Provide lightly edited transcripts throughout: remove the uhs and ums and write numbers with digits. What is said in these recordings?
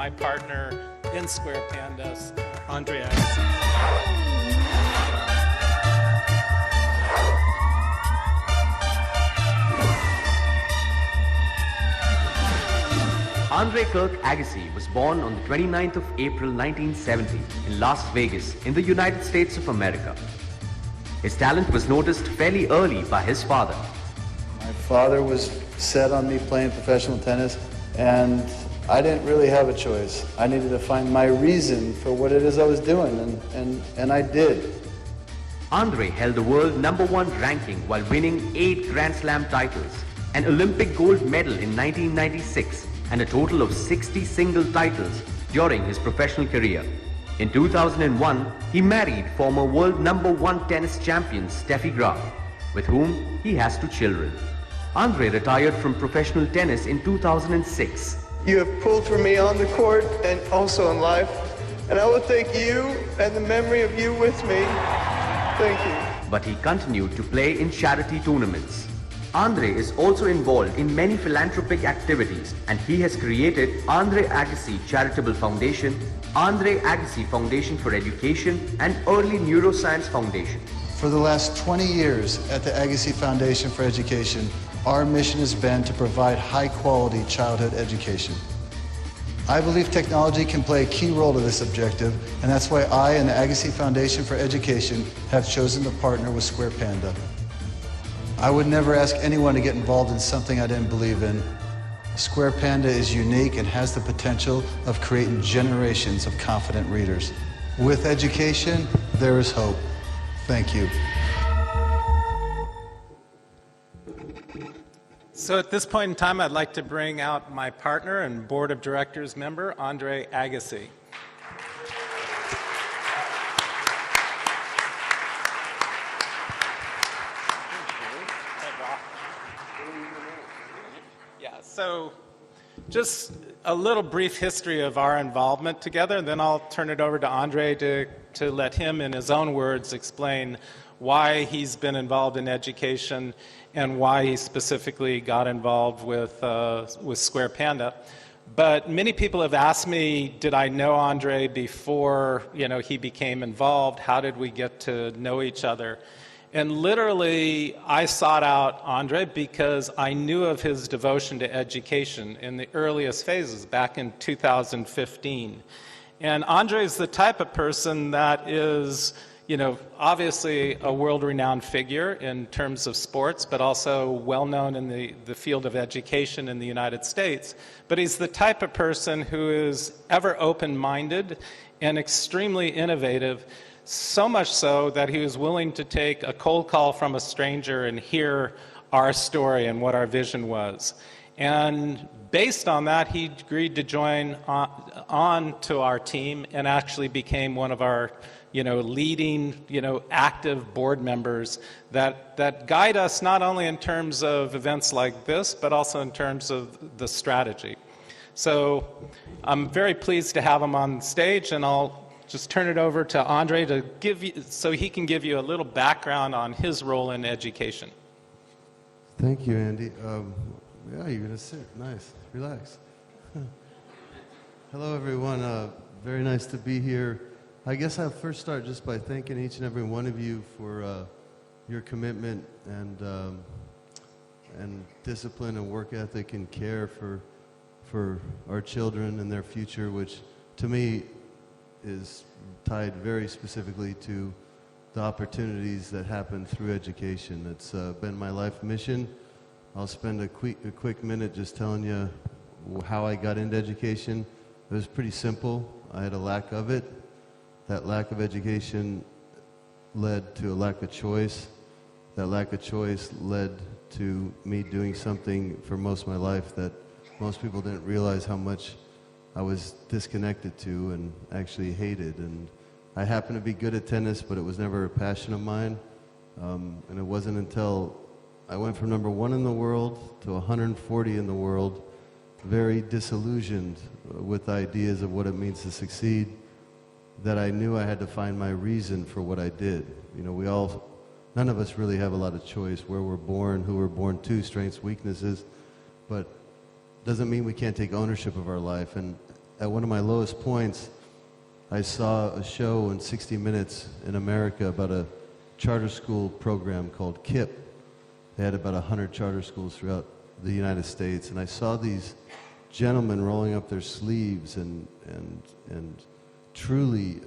my partner in Square Panda, Andre Agassi. Andre Kirk Agassi was born on the 29th of April 1970 in Las Vegas in the United States of America. His talent was noticed fairly early by his father. My father was set on me playing professional tennis, and I didn't really have a choice. I needed to find my reason for what it is I was doing, and I did. Andre held the world #1 ranking while winning 8 Grand Slam titles, an Olympic gold medal in 1996, and a total of 60 single titles during his professional career. In 2001, he married former world #1 tennis champion Steffi Graf, with whom he has 2 children. Andre retired from professional tennis in 2006. You have pulled for me on the court and also in life, and I will take you and the memory of you with me. Thank you. But he continued to play in charity tournaments. Andre is also involved in many philanthropic activities, and he has created Andre Agassi Charitable Foundation, Andre Agassi Foundation for Education, and Early Neuroscience Foundation. For the last 20 years at the Agassi Foundation for Education, our mission has been to provide high-quality childhood education. I believe technology can play a key role to this objective, and that's why I and the Agassi Foundation for Education have chosen to partner with Square Panda. I would never ask anyone to get involved in something I didn't believe in. Square Panda is unique and has the potential of creating generations of confident readers. With education, there is hope. Thank you. So at this point in time, I'd like to bring out my partner and board of directors member, Andre Agassi. So just a little brief history of our involvement together, and then I'll turn it over to Andre to let him, in his own words, explain why he's been involved in education and why he specifically got involved with Square Panda. But many people have asked me, did I know Andre before he became involved? How did we get to know each other? And literally, I sought out Andre because I knew of his devotion to education in the earliest phases back in 2015. And Andre is the type of person that is, obviously a world-renowned figure in terms of sports, but also well-known in the field of education in the United States. But he's the type of person who is ever open-minded and extremely innovative, so much so that he was willing to take a cold call from a stranger and hear our story and what our vision was. And based on that, he agreed to join on to our team and actually became one of our leading, active board members that guide us not only in terms of events like this, but also in terms of the strategy. So I'm very pleased to have him on stage, and I'll just turn it over to Andre to so he can give you a little background on his role in education. Thank you, Andy. Yeah, you're gonna sit. Nice. Relax. Hello, everyone. Very nice to be here. I guess I'll first start just by thanking each and every one of you for your commitment and discipline and work ethic and care for our children and their future, which to me is tied very specifically to the opportunities that happen through education. It's been my life mission. I'll spend a quick minute just telling you how I got into education. It was pretty simple. I had a lack of it. That lack of education led to a lack of choice. That lack of choice led to me doing something for most of my life that most people didn't realize how much I was disconnected to and actually hated. And I happened to be good at tennis, but it was never a passion of mine. And it wasn't until I went from #1 in the world to 140 in the world, very disillusioned with ideas of what it means to succeed, that I knew I had to find my reason for what I did. None of us really have a lot of choice where we're born, who we're born to, strengths, weaknesses, but doesn't mean we can't take ownership of our life. And at one of my lowest points, I saw a show in 60 Minutes in America about a charter school program called KIP. They had about 100 charter schools throughout the United States, and I saw these gentlemen rolling up their sleeves and truly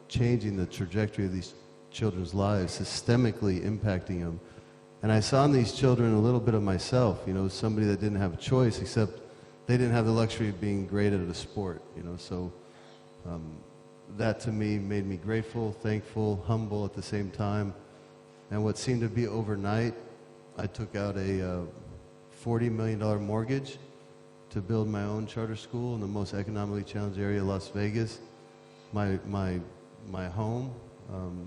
changing the trajectory of these children's lives, systemically impacting them. And I saw in these children a little bit of myself, you know, somebody that didn't have a choice, except they didn't have the luxury of being great at a sport, you know. So that to me made me grateful, thankful, humble at the same time. And what seemed to be overnight, I took out a $40 million mortgage to build my own charter school in the most economically challenged area of Las Vegas. My home,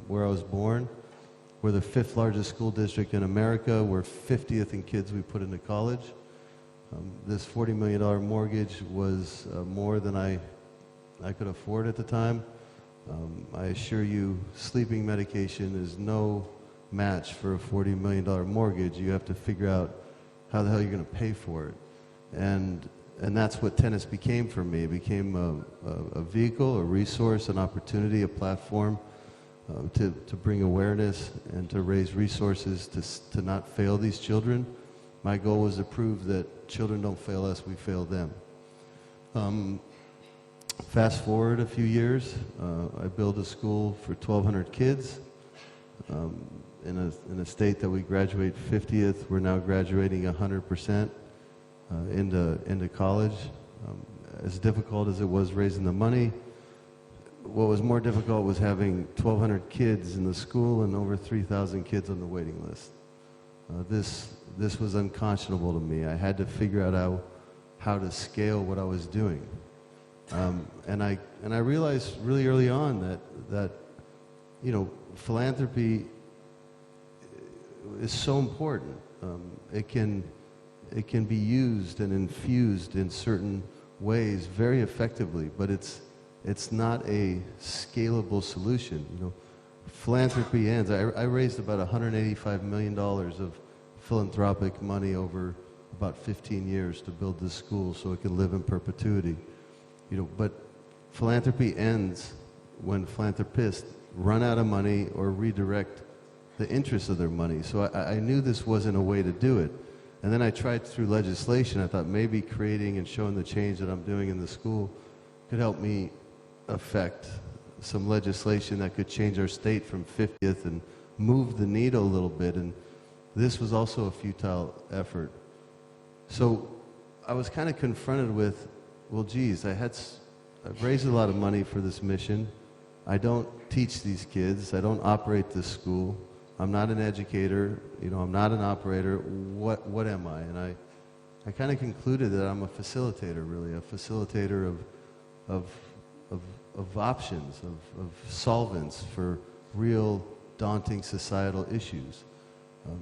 where I was born. We're the 5th largest school district in America. We're 50th in kids we put into college. This $40 million mortgage was more than I could afford at the time. I assure you, sleeping medication is no match for a $40 million mortgage. You have to figure out how the hell you're going to pay for it. And that's what tennis became for me. It became a vehicle, a resource, an opportunity, a platform to bring awareness and to raise resources to not fail these children. My goal was to prove that children don't fail us, we fail them. Fast forward a few years, I built a school for 1,200 kids in a state that we graduate 50th. We're now graduating 100% into college. As difficult as it was raising the money, what was more difficult was having 1,200 kids in the school and over 3,000 kids on the waiting list. This was unconscionable to me. I had to figure out how to scale what I was doing. And I realized really early on that you know, philanthropy is so important. It can be used and infused in certain ways very effectively, but it's not a scalable solution. You know, philanthropy ends. I raised about $185 million of philanthropic money over about 15 years to build this school so it can live in perpetuity. You know, but philanthropy ends when philanthropists run out of money or redirect the interest of their money. So I knew this wasn't a way to do it. And then I tried through legislation. I thought maybe creating and showing the change that I'm doing in the school could help me affect some legislation that could change our state from 50th and move the needle a little bit. And this was also a futile effort. So I was kind of confronted with, well, geez, I've raised a lot of money for this mission. I don't teach these kids. I don't operate this school. I'm not an educator. You know, I'm not an operator. What am I? And I kind of concluded that I'm a facilitator, really, a facilitator of options, of solvents for real daunting societal issues.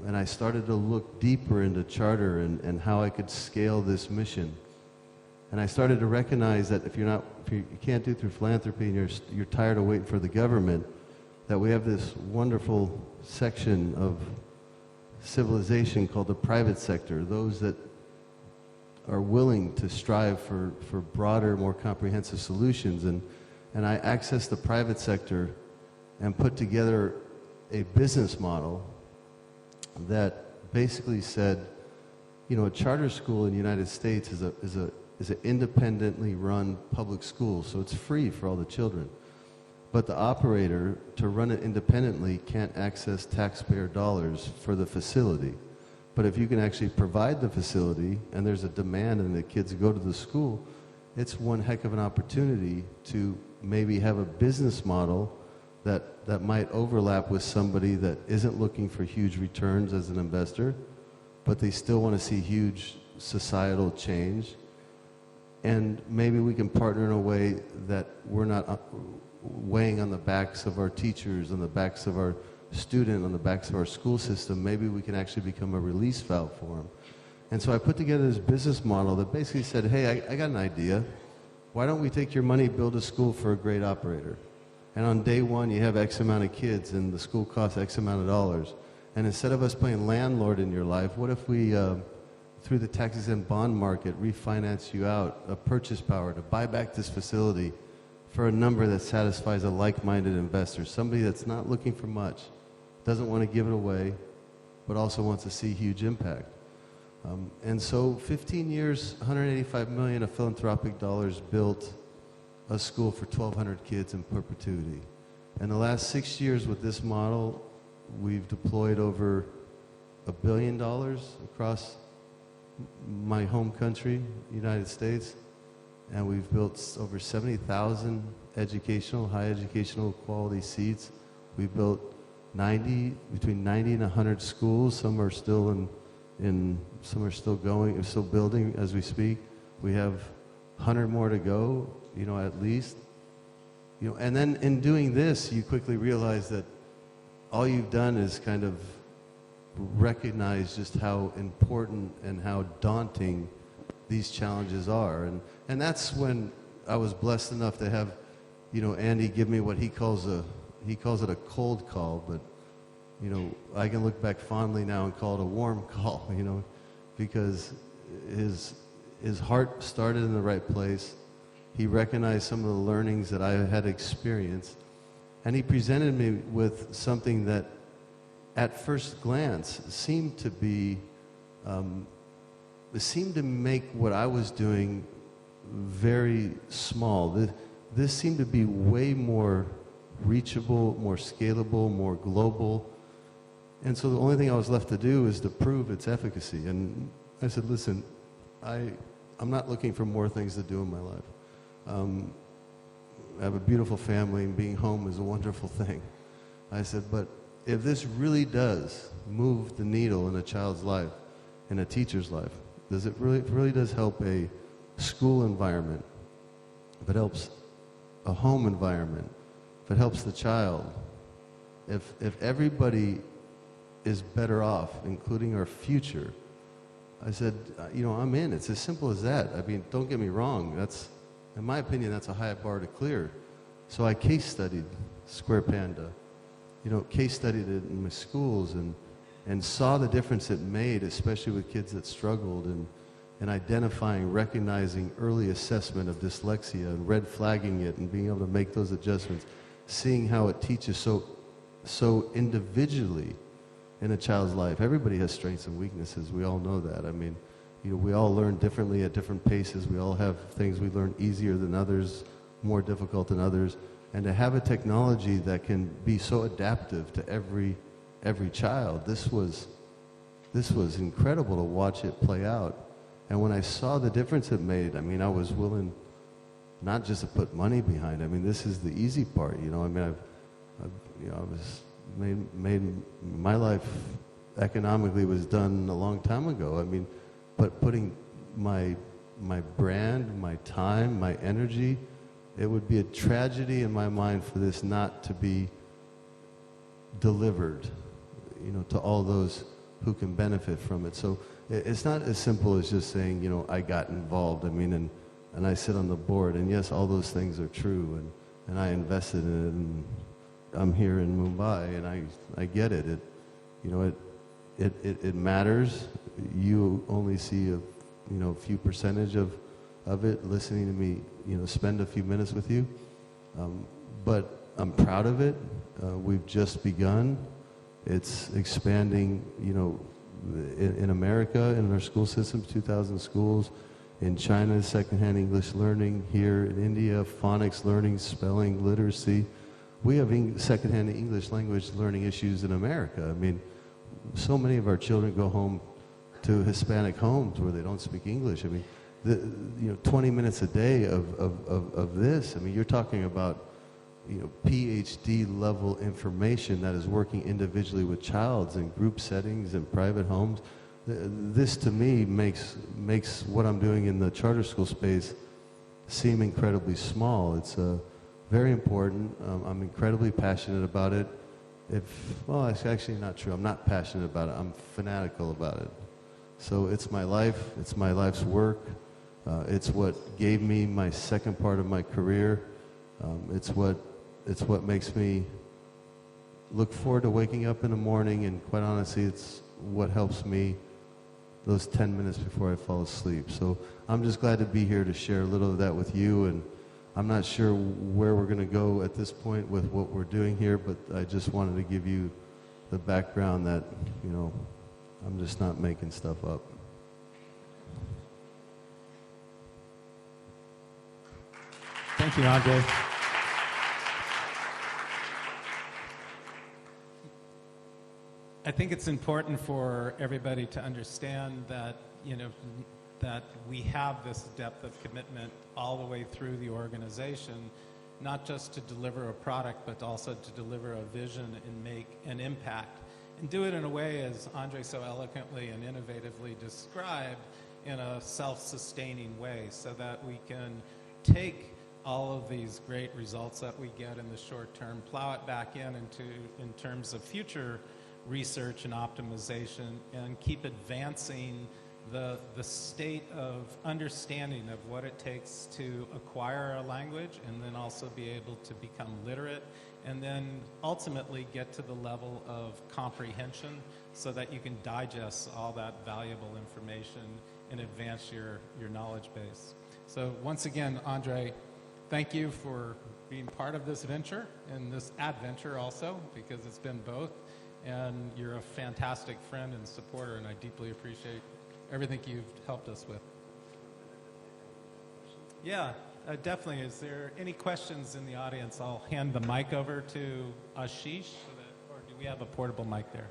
And I started to look deeper into charter and how I could scale this mission. And I started to recognize that if you can't do it through philanthropy and you're tired of waiting for the government, that we have this wonderful section of civilization called the private sector, those that are willing to strive for broader, more comprehensive solutions. And I accessed the private sector and put together a business model that basically said, you know, a charter school in the United States is an independently run public school, so it's free for all the children. But the operator, to run it independently, can't access taxpayer dollars for the facility. But if you can actually provide the facility and there's a demand and the kids go to the school, it's one heck of an opportunity to maybe have a business model that might overlap with somebody that isn't looking for huge returns as an investor, but they still want to see huge societal change. And maybe we can partner in a way that we're not weighing on the backs of our teachers, on the backs of our student, on the backs of our school system. Maybe we can actually become a release valve for them. And so I put together this business model that basically said, hey, I got an idea. Why don't we take your money, build a school for a great operator? And on day one, you have X amount of kids, and the school costs X amount of dollars. And instead of us playing landlord in your life, what if we through the tax-exempt bond market, refinance you out a purchase power to buy back this facility for a number that satisfies a like-minded investor, somebody that's not looking for much, doesn't want to give it away, but also wants to see huge impact. And so 15 years, 185 million of philanthropic dollars built a school for 1,200 kids in perpetuity. And the last 6 years with this model, we've deployed over $1 billion across my home country, United States, and we've built over 70,000 high educational quality seats. We've built between 90 and 100 schools. Some are still some are still building as we speak. We have 100 more to go, at least. And then in doing this, you quickly realize that all you've done is kind of recognize just how important and how daunting these challenges are. And that's when I was blessed enough to have, Andy give me what he calls it a cold call, but I can look back fondly now and call it a warm call, because his heart started in the right place. He recognized some of the learnings that I had experienced, and he presented me with something that at first glance seemed to make what I was doing very small. This seemed to be way more reachable, more scalable, more global. And so the only thing I was left to do is to prove its efficacy. And I said, listen, I'm not looking for more things to do in my life. I have a beautiful family, and being home is a wonderful thing. I said, but if this really does move the needle in a child's life, in a teacher's life, if it really does help a school environment, if it helps a home environment, if it helps the child, if everybody is better off, including our future, I said, I'm in. It's as simple as that. I mean, don't get me wrong. In my opinion, that's a high bar to clear. So I case studied Square Panda, case studied it in my schools and saw the difference it made, especially with kids that struggled, and identifying, recognizing early assessment of dyslexia and red flagging it and being able to make those adjustments, seeing how it teaches so individually in a child's life. Everybody has strengths and weaknesses. We all know that. I mean, we all learn differently at different paces. We all have things we learn easier than others, more difficult than others. And to have a technology that can be so adaptive to every child, this was incredible to watch it play out. And when I saw the difference it made, I mean, I was willing not just to put money behind it. I mean, this is the easy part, I mean, I was made my life economically was done a long time ago. I mean, but putting my brand, my time, my energy, it would be a tragedy in my mind for this not to be delivered, to all those who can benefit from it. So it's not as simple as just saying, I got involved. I mean, and I sit on the board, and yes, all those things are true, and I invested in it, and I'm here in Mumbai, and I get it. It matters. You only see a few percentage of it. Listening to me, spend a few minutes with you, but I'm proud of it. We've just begun. It's expanding. In America, in our school systems, 2,000 schools. In China, secondhand English learning. Here in India, phonics learning, spelling, literacy. We have secondhand English language learning issues in America. I mean, so many of our children go home to Hispanic homes where they don't speak English. I mean, 20 minutes a day of this. I mean, you're talking about, PhD level information that is working individually with childs in group settings and private homes. This to me makes what I'm doing in the charter school space seem incredibly small. It's very important. I'm incredibly passionate about it. Well, it's actually not true. I'm not passionate about it. I'm fanatical about it. So it's my life. It's my life's work. It's what gave me my second part of my career. It's what makes me look forward to waking up in the morning, and quite honestly, it's what helps me those 10 minutes before I fall asleep. So I'm just glad to be here to share a little of that with you, and I'm not sure where we're going to go at this point with what we're doing here, but I just wanted to give you the background that, you know, I'm just not making stuff up. Thank you, Andre. I think it's important for everybody to understand that, you know, that we have this depth of commitment all the way through the organization, not just to deliver a product, but also to deliver a vision and make an impact. And do it in a way, as Andre so eloquently and innovatively described, in a self-sustaining way, so that we can take all of these great results that we get in the short term, plow it back in terms of future research and optimization, and keep advancing the state of understanding of what it takes to acquire a language, and then also be able to become literate, and then ultimately get to the level of comprehension so that you can digest all that valuable information and advance your knowledge base. So once again, Andre, thank you for being part of this venture and this adventure also, because it's been both. And you're a fantastic friend and supporter, and I deeply appreciate everything you've helped us with. Yeah, definitely. Is there any questions in the audience? I'll hand the mic over to Ashish, or do we have a portable mic there?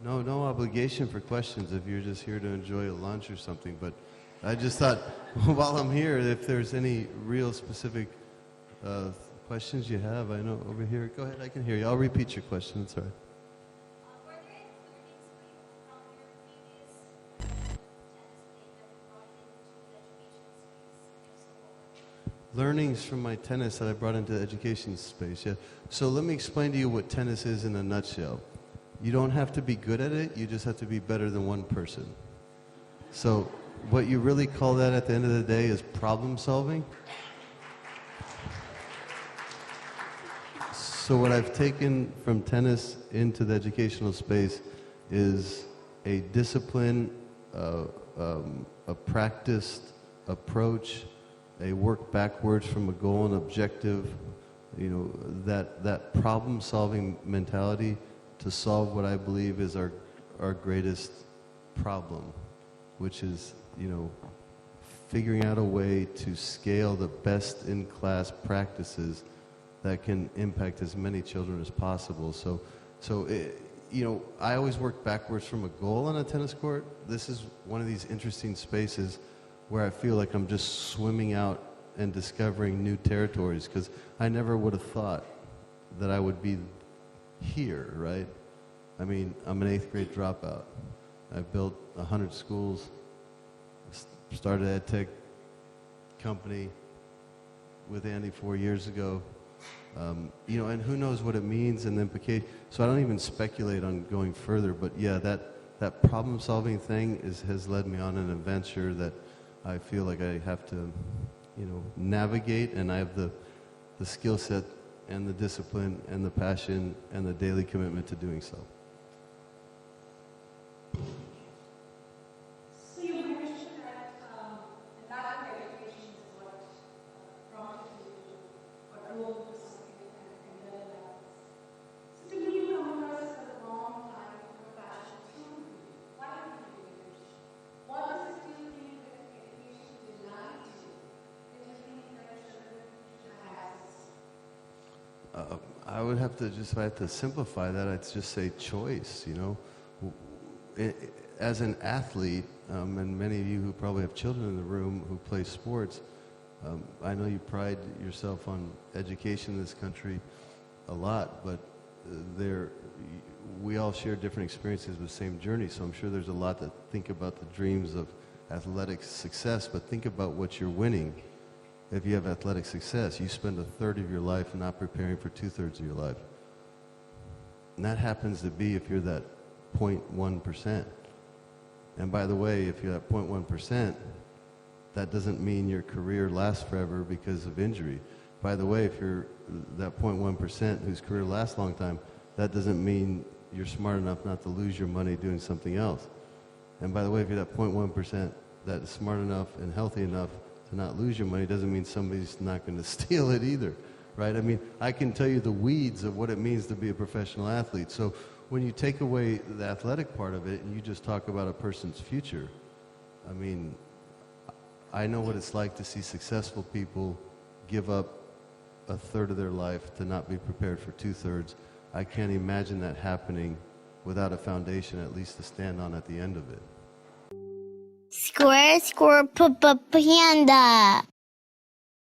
No obligation for questions if you're just here to enjoy a lunch or something, but I just thought, while I'm here, if there's any real specific questions you have, I know over here. Go ahead, I can hear you. I'll repeat your question, it's all right. Were there any learnings from your previous tennis play that you brought into the education space? Learnings from my tennis that I brought into the education space, yeah. So let me explain to you what tennis is in a nutshell. You don't have to be good at it, you just have to be better than one person. So what you really call that at the end of the day is problem solving. So what I've taken from tennis into the educational space is a discipline, a practiced approach, a work backwards from a goal and objective, you know, that problem-solving mentality to solve what I believe is our greatest problem, which is, you know, figuring out a way to scale the best-in-class practices that can impact as many children as possible. So you know, I always work backwards from a goal on a tennis court. This is one of these interesting spaces where I feel like I'm just swimming out and discovering new territories, because I never would have thought that I would be here, right? I mean, I'm an 8th grade dropout. I've built 100 schools, started an ed tech company with Andy 4 years ago. You know, and who knows what it means and the implication. So I don't even speculate on going further, but yeah, that problem-solving thing has led me on an adventure that I feel like I have to, you know, navigate, and I have the skill set and the discipline and the passion and the daily commitment to doing so. So you mentioned that another education is what prompted you to or drove to something and learn that. So to me, you come across as a long time for passion through. Why did you do it? What does it still mean that education denied you? It is meaning that children should have access. I would have to just, if I had to simplify that, I'd just say choice, you know. As an athlete, and many of you who probably have children in the room who play sports, I know you pride yourself on education in this country a lot, but we all share different experiences with the same journey, so I'm sure there's a lot to think about the dreams of athletic success, but think about what you're winning. If you have athletic success, you spend a third of your life not preparing for 2/3 of your life. And that happens to be if you're that 0.1%. And by the way, if you're that 0.1%, that doesn't mean your career lasts forever because of injury. By the way, if you're that 0.1% whose career lasts a long time, that doesn't mean you're smart enough not to lose your money doing something else. And by the way, if you're that 0.1% that is smart enough and healthy enough to not lose your money, doesn't mean somebody's not going to steal it either, right? I mean, I can tell you the weeds of what it means to be a professional athlete. So when you take away the athletic part of it and you just talk about a person's future, I mean, I know what it's like to see successful people give up a third of their life to not be prepared for 2/3. I can't imagine that happening without a foundation at least to stand on at the end of it. Square Panda.